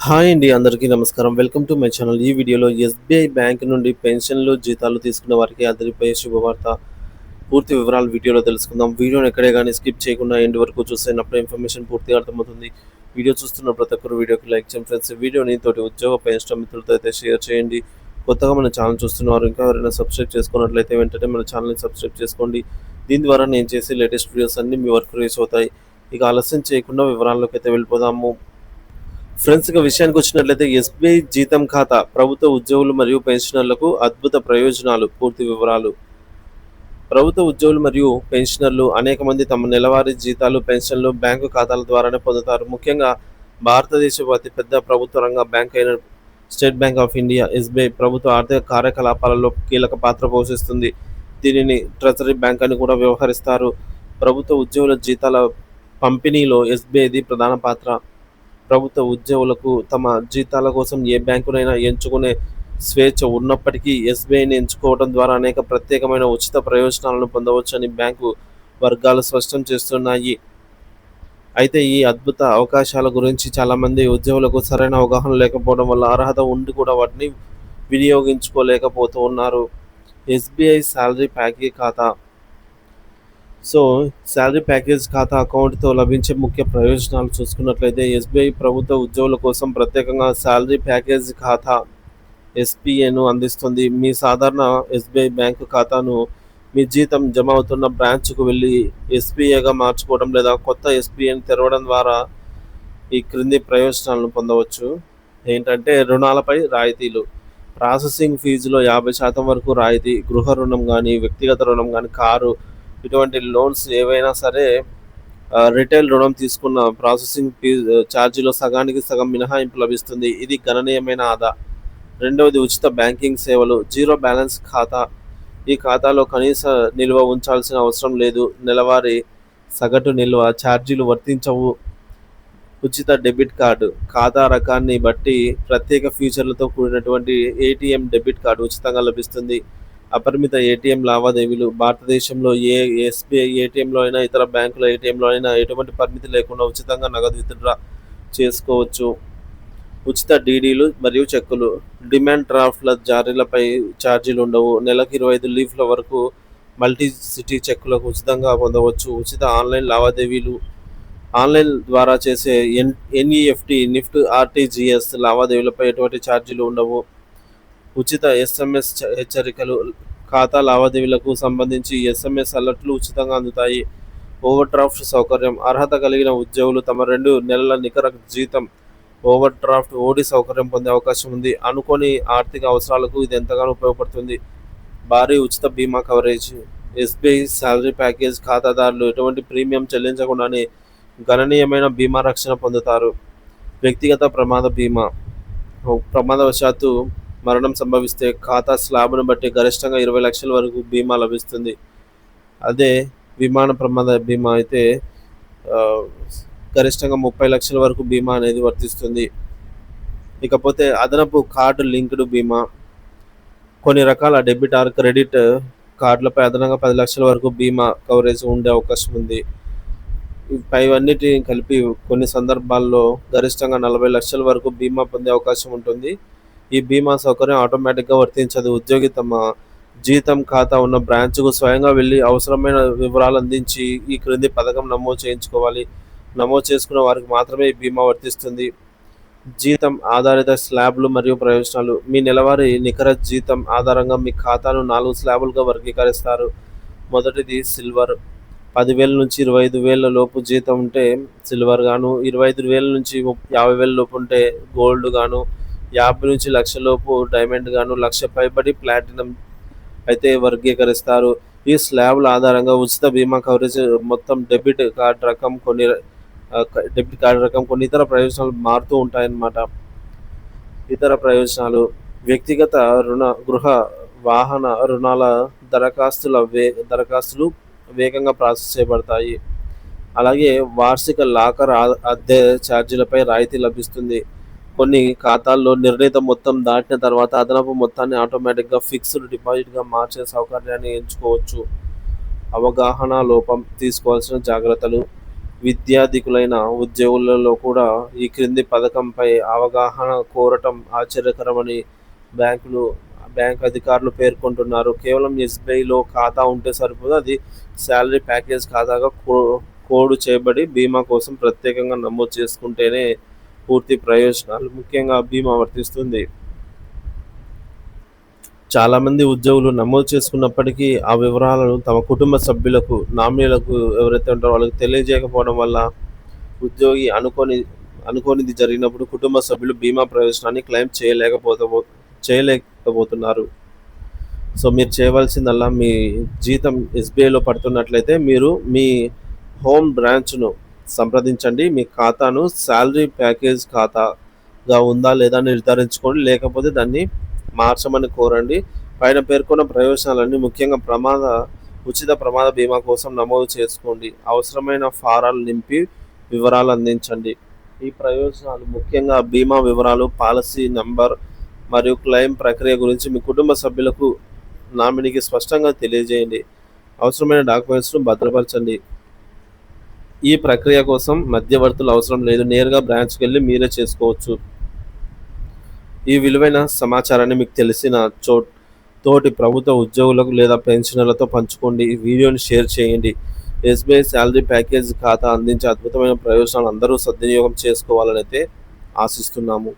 Hi అండి, అందరికీ నమస్కారం. Welcome to my channel. ఈ వీడియోలో ఎస్బీఐ బ్యాంక్ నుండి పెన్షన్లు, జీతాలు తీసుకున్న వారికి అదిరిపోయే శుభవార్త. పూర్తి వివరాలు వీడియోలో తెలుసుకుందాం. వీడియోని ఎక్కడే కానీ స్కిప్ చేయకుండా ఎండ్ వరకు చూసేటప్పుడు ఇన్ఫర్మేషన్ పూర్తిగా అర్థమవుతుంది. వీడియో చూస్తున్న ప్రతి ఒక్కరు వీడియోకి లైక్ చేయండి ఫ్రెండ్స్. వీడియోని తోటి ఉద్యోగ పెన్షన్ మిత్రులతో అయితే షేర్ చేయండి. కొత్తగా మన ఛానల్ చూస్తున్నవారు ఇంకా ఎవరైనా సబ్స్క్రైబ్ చేసుకున్నట్లయితే వెంటనే మన ఛానల్ని సబ్స్క్రైబ్ చేసుకోండి. దీని ద్వారా నేను చేసే లేటెస్ట్ వీడియోస్ అన్నీ మీ వరకు రీచ్ అవుతాయి. ఇక ఆలస్యం చేయకుండా వివరాల్లోకి అయితే వెళ్ళిపోదాము. ఫ్రెండ్స్, ఇక విషయానికి వచ్చినట్లయితే ఎస్బీఐ జీతం ఖాతా ప్రభుత్వ ఉద్యోగులు మరియు పెన్షనర్లకు అద్భుత ప్రయోజనాలు. పూర్తి వివరాలు. ప్రభుత్వ ఉద్యోగులు మరియు పెన్షనర్లు అనేక మంది తమ నెలవారీ జీతాలు, పెన్షన్లు బ్యాంకు ఖాతాల ద్వారానే పొందుతారు. ముఖ్యంగా భారతదేశపు అతిపెద్ద ప్రభుత్వ రంగ బ్యాంక్ అయిన state bank of India SBI ప్రభుత్వ ఆర్థిక కార్యకలాపాలలో కీలక పాత్ర పోషిస్తుంది. దీనిని ట్రెజరీ బ్యాంక్ అని కూడా వ్యవహరిస్తారు. ప్రభుత్వ ఉద్యోగుల జీతాల పంపిణీలో ఎస్బీఐది ప్రధాన పాత్ర. ప్రభుత్వ ఉద్యోగులకు తమ జీతాల కోసం ఏ బ్యాంకునైనా ఎంచుకునే స్వేచ్ఛ ఉన్నప్పటికీ ఎస్బీఐని ఎంచుకోవడం ద్వారా అనేక ప్రత్యేకమైన ఉచిత ప్రయోజనాలను పొందవచ్చని బ్యాంకు వర్గాలు స్పష్టం చేస్తున్నాయి. అయితే ఈ అద్భుత అవకాశాల గురించి చాలామంది ఉద్యోగులకు సరైన అవగాహన లేకపోవడం వల్ల అర్హత ఉండి కూడా వాటిని వినియోగించుకోలేకపోతూ ఉన్నారు. ఎస్బీఐ శాలరీ ప్యాకేజ్ ఖాతా. శాలరీ ప్యాకేజ్ ఖాతా అకౌంట్తో లభించే ముఖ్య ప్రయోజనాలు చూసుకున్నట్లయితే ఎస్బీఐ ప్రభుత్వ ఉద్యోగుల కోసం ప్రత్యేకంగా శాలరీ ప్యాకేజ్ ఖాతా ఎస్పీఏను అందిస్తుంది. మీ సాధారణ ఎస్బీఐ బ్యాంకు ఖాతాను మీ జీతం జమ అవుతున్న బ్రాంచ్కు వెళ్ళి ఎస్పీఏగా మార్చుకోవడం లేదా కొత్త ఎస్పీఏని తెరవడం ద్వారా ఈ క్రింది ప్రయోజనాలను పొందవచ్చు. ఏంటంటే రుణాలపై రాయితీలు. ప్రాసెసింగ్ ఫీజులో 50% వరకు రాయితీ. గృహ రుణం కానీ, వ్యక్తిగత రుణం కానీ, కారు ఇటువంటి లోన్స్ ఏవైనా సరే రిటైల్ రుణం తీసుకున్న ప్రాసెసింగ్ ఫీజు ఛార్జీలో సగానికి సగం మినహాయింపు లభిస్తుంది. ఇది గణనీయమైన ఆదా. రెండవది ఉచిత బ్యాంకింగ్ సేవలు. జీరో బ్యాలెన్స్ ఖాతా. ఈ ఖాతాలో కనీస నిల్వ ఉంచాల్సిన అవసరం లేదు. నెలవారీ సగటు నిల్వ ఛార్జీలు వర్తించవు. ఉచిత డెబిట్ కార్డు. ఖాతా రకాన్ని బట్టి ప్రత్యేక ఫీచర్లతో కూడినటువంటి ఏటీఎం డెబిట్ కార్డు ఉచితంగా లభిస్తుంది. అపరిమిత ఏటీఎం లావాదేవీలు. భారతదేశంలో ఏ ఎస్బీఐ ఏటీఎంలో అయినా, ఇతర బ్యాంకుల ఏటీఎంలో అయినా ఎటువంటి పరిమితి లేకుండా ఉచితంగా నగదు విత్డ్రా చేసుకోవచ్చు. ఉచిత డీడీలు మరియు చెక్కులు. డిమాండ్ డ్రాఫ్ట్ల జారీలపై ఛార్జీలు ఉండవు. నెలకు 25 లీఫ్ల వరకు మల్టీ సిటీ చెక్కులకు ఉచితంగా పొందవచ్చు. ఉచిత ఆన్లైన్ లావాదేవీలు. ఆన్లైన్ ద్వారా చేసే ఎన్ఈఎఫ్టీ, నిఫ్ట్, ఆర్టీజీఎస్ లావాదేవీలపై ఎటువంటి ఛార్జీలు ఉండవు. ఉచిత ఎస్ఎంఎస్ హెచ్చరికలు. ఖాతా లావాదేవీలకు సంబంధించి ఎస్ఎంఎస్ అలర్ట్లు ఉచితంగా అందుతాయి. ఓవర్ డ్రాఫ్ట్ సౌకర్యం. అర్హత కలిగిన ఉద్యోగులు తమ 2 నెలల నికర జీతం ఓవర్ డ్రాఫ్ట్ ఓడి సౌకర్యం పొందే అవకాశం ఉంది. అనుకోని ఆర్థిక అవసరాలకు ఇది ఎంతగానో ఉపయోగపడుతుంది. భారీ ఉచిత బీమా కవరేజ్. ఎస్బీఐ శాలరీ ప్యాకేజ్ ఖాతాదారులు ఎటువంటి ప్రీమియం చెల్లించకుండానే గణనీయమైన బీమా రక్షణ పొందుతారు. వ్యక్తిగత ప్రమాద బీమా. ప్రమాదవశాత్తు మరణం సంభవిస్తే ఖాతా స్లాబ్ను బట్టి గరిష్టంగా 20 లక్షల వరకు బీమా లభిస్తుంది. అదే విమాన ప్రమాద బీమా అయితే ఆ, గరిష్టంగా 30 లక్షల వరకు బీమా అనేది వర్తిస్తుంది. ఇకపోతే అదనపు కార్డు లింక్డ్ బీమా. కొన్ని రకాల డెబిట్ ఆర్ క్రెడిట్ కార్డులపై అదనంగా 10 లక్షల వరకు బీమా కవరేజ్ ఉండే అవకాశం ఉంది. పైవన్నిటిని కలిపి కొన్ని సందర్భాల్లో గరిష్టంగా 40 లక్షల వరకు బీమా పొందే అవకాశం ఉంటుంది. ఈ బీమా సౌకర్యం ఆటోమేటిక్గా వర్తించదు. ఉద్యోగి తమ జీతం ఖాతా ఉన్న బ్రాంచ్కు స్వయంగా వెళ్ళి అవసరమైన వివరాలు అందించి ఈ క్రింది పథకం నమోదు చేయించుకోవాలి. నమోదు చేసుకున్న వారికి మాత్రమే ఈ బీమా వర్తిస్తుంది. జీతం ఆధారిత స్లాబ్లు మరియు ప్రయోజనాలు. మీ నెలవారీ నికర జీతం ఆధారంగా మీ ఖాతాను 4 స్లాబులుగా వర్గీకరిస్తారు. మొదటిది సిల్వర్. 10,000 నుంచి 25,000 లోపు జీతం ఉంటే సిల్వర్ గాను, 25,000 నుంచి 50,000 లోపు ఉంటే గోల్డ్ గాను, 50 నుంచి 1,00,000 లోపు డైమండ్ గాను, 1,00,000 పైబడి ప్లాటినం అయితే వర్గీకరిస్తారు. ఈ స్లాబ్ల ఆధారంగా ఉచిత బీమా కవరేజ్ మొత్తం డెబిట్ కార్డు రకం కొన్ని ఇతర ప్రయోజనాలు మారుతూ ఉంటాయన్నమాట. ఇతర ప్రయోజనాలు. వ్యక్తిగత గృహ, వాహన రుణాల దరఖాస్తులు వేగంగా ప్రాసెస్ చేయబడతాయి. అలాగే వార్షిక లాకర్ అద్దె ఛార్జీలపై రాయితీ లభిస్తుంది. కొన్ని ఖాతాల్లో నిర్ణీత మొత్తం దాటిన తర్వాత అదనపు మొత్తాన్ని ఆటోమేటిక్గా ఫిక్స్డ్ డిపాజిట్గా మార్చే సౌకర్యాన్ని ఎంచుకోవచ్చు. అవగాహన లోపం. తీసుకోవాల్సిన జాగ్రత్తలు. విద్యాధికులైన ఉద్యోగులలో కూడా ఈ క్రింది పథకంపై అవగాహన కోరటం ఆశ్చర్యకరమని బ్యాంకులు బ్యాంక్ అధికారులు పేర్కొంటున్నారు. కేవలం ఎస్‌బీఐలో ఖాతా ఉంటే సరిపోదు. అది శాలరీ ప్యాకేజ్ ఖాతాగా కోడ్ చేయబడి బీమా కోసం ప్రత్యేకంగా నమోదు చేసుకుంటేనే పూర్తి ప్రయోజనాలు, ముఖ్యంగా బీమా వర్తిస్తుంది. చాలామంది ఉద్యోగులు నమోదు చేసుకున్నప్పటికీ ఆ వివరాలను తమ కుటుంబ సభ్యులకు, నామినీలకు ఎవరైతే ఉంటారో వాళ్ళకి తెలియజేయకపోవడం వల్ల ఉద్యోగి అనుకోనిది జరిగినప్పుడు కుటుంబ సభ్యులు బీమా ప్రయోజనాన్ని క్లెయిమ్ చేయలేకపోతున్నారు. సో, మీరు చేయవలసిందల్లా మీ జీతం ఎస్‌బీఐలో పడుతున్నట్లయితే మీరు మీ హోమ్ బ్రాంచ్‌ను సంప్రదించండి. మీ ఖాతాను శాలరీ ప్యాకేజ్ ఖాతాగా ఉందా లేదా నిర్ధారించుకోండి. లేకపోతే దాన్ని మార్చమని కోరండి. పైన పేర్కొన్న ప్రయోజనాలన్నీ ముఖ్యంగా ఉచిత ప్రమాద బీమా కోసం నమోదు చేసుకోండి. అవసరమైన ఫారాలు నింపి వివరాలు అందించండి. ఈ ప్రయోజనాలు ముఖ్యంగా బీమా వివరాలు, పాలసీ నంబర్ మరియు క్లెయిమ్ ప్రక్రియ గురించి మీ కుటుంబ సభ్యులకు, నామినీకి స్పష్టంగా తెలియజేయండి. అవసరమైన డాక్యుమెంట్స్‌ను భద్రపరచండి. ఈ ప్రక్రియ కోసం మధ్యవర్తులు అవసరం లేదు. నేరుగా బ్రాంచ్‌కెళ్ళి మీరే చేసుకోవచ్చు. ఈ విలువైన సమాచారాన్ని మీకు తెలిసిన తోటి ప్రభుత్వ ఉద్యోగులకు లేదా పెన్షనర్లతో పంచుకోండి. ఈ వీడియోని షేర్ చేయండి. ఎస్‌బీఐ శాలరీ ప్యాకేజ్ ఖాతా అందించే అద్భుతమైన ప్రయోజనాలు అందరూ సద్వినియోగం చేసుకోవాలనైతే ఆశిస్తున్నాము.